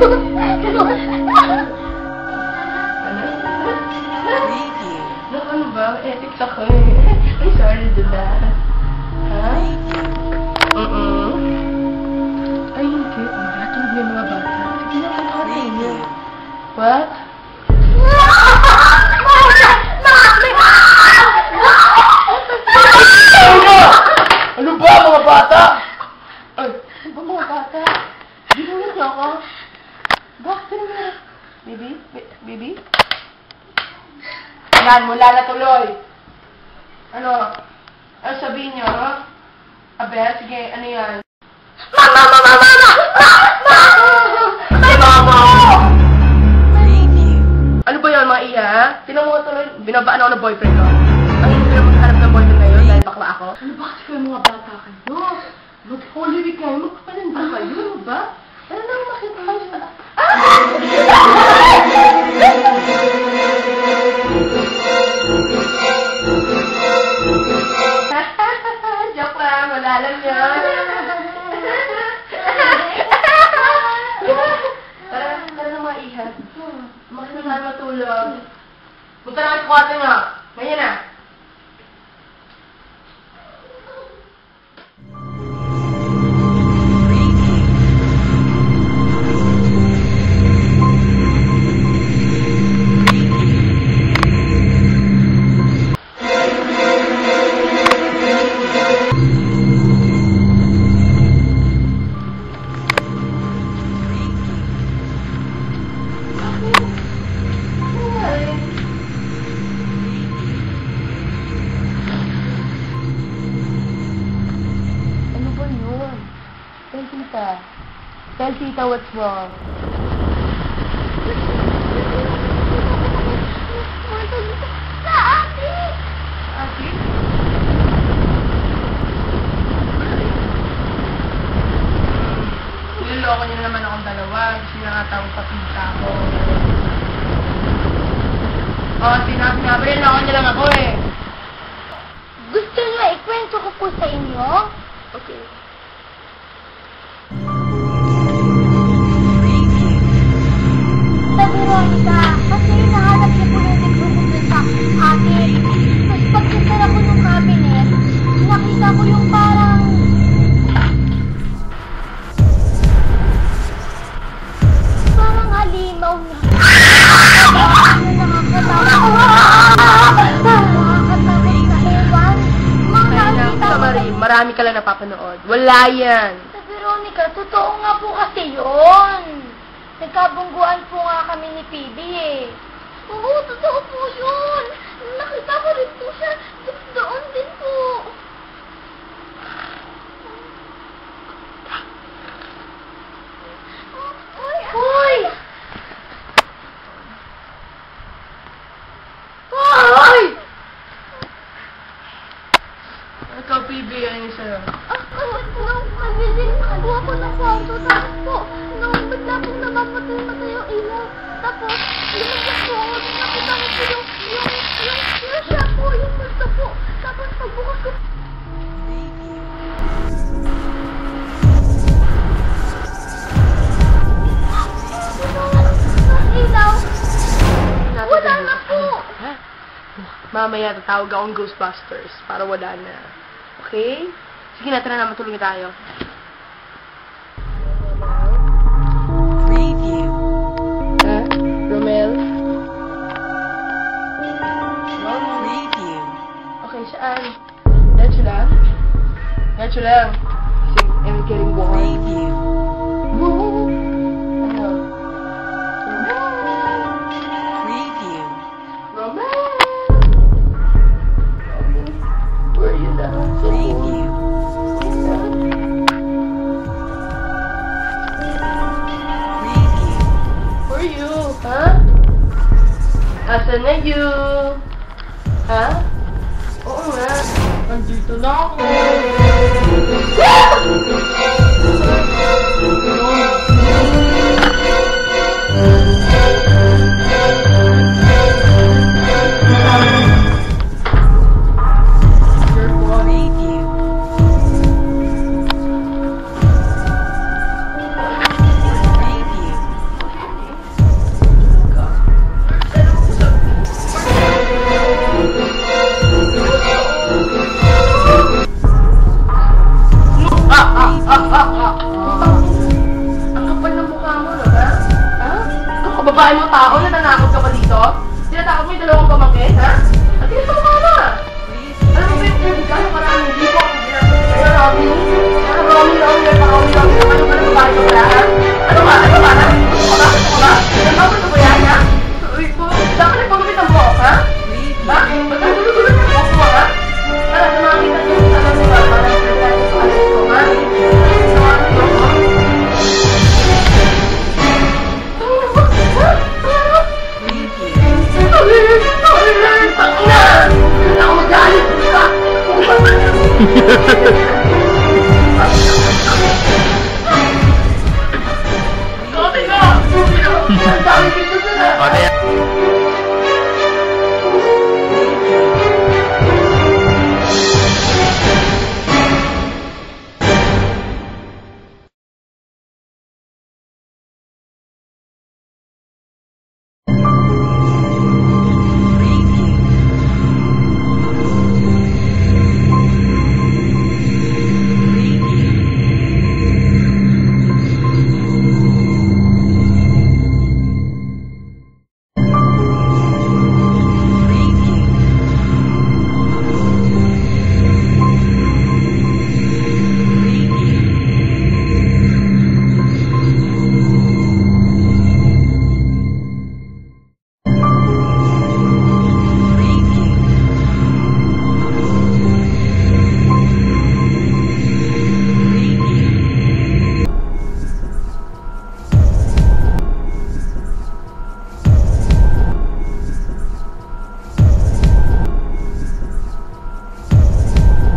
Ano ba? Ethics ako eh. Ay, sorry, Dada. Ha? Ay, hindi. Matulog na yung mga bata. Sige na, pagkakain niyo. What? Ano ba, mga bata? Ay, ano ba, mga bata? Ginulit niyo ako? Bakit na? Baby? Baby? Yan, mula na tuloy. Ano? Ano sabihin niyo, ha? Abe, sige, ano yan? Mama! Ay, mama! Ano ba yan, mga iya, ha? Tinan mo tuloy, binabaan ako ng boyfriend ko. Ang hindi ko na maghanap ng boyfriend ngayon dahil bakla ako. Ano ba kasi kayo mga bata kayo? Mag-Holy Week kayo, magpapalinda kayo, ano ba? Ano nang makita kayo sa... Joke lang, wala lang yun. Tara na mga iha. Makita na matulog. Punta na kayo kwarto nga. Ngayon na. Tell Tita what's wrong. Sa ate! Ate? Niloloko niyo naman akong dalawa. Gusto niya nga tawag papita ako. Sinabi nga ba, niloloko niya lang ako eh. Gusto niyo ikwento ko po sa inyo? Okay. Sa Veronica, kasi nahanap niya po yung nagbubugbin sa akin. Tapos pagpunta ko ng cabinet, nakita ko yung parang halimaw na. Nakakatakot na ewan. Marami ka lang napapanood. Wala yan. Sa Veronica, totoo nga po kasi yun. Nagkabungguan po nga kami ni PB eh. Oo, totoo po yun. Nakita ko rin po siya. Doon din po. Hoy! Hoy! Ikaw, PB, ano yung sa'yo? Nung magbisin ako ng kwarto, tapos po, nung bigla pong namamatay yung ilaw, tapos, lumagyan po ako, nakita ko po yung siya po, yung multo po, tapos pagbukas ko, ilaw, wala na po. Mamaya, tatawag akong Ghostbusters para wala na. Okay? Sige na, tara na, matulog na tayo. Preview. Ha? Romel? Preview. Okay, saan? Diretso lang? Diretso lang. I'm getting warm. Preview. Woo! Ano? Preview. Romel! Where are you now? So Preview. Preview. where are you? Ha? Asan na you? Ha? Oo nga. Nandito na ako. Preview. Preview. kababae mo tao, natanakot ka pa dito? Tinatakot mo yung dalawang pamangkin, ha? At hindi ka mama! Alam mo ba yung kung gano'ng maraming hindi ko ang ginagawa? Kaya Robby lang, kaya Robby lang, kaya babae ka pala, ha?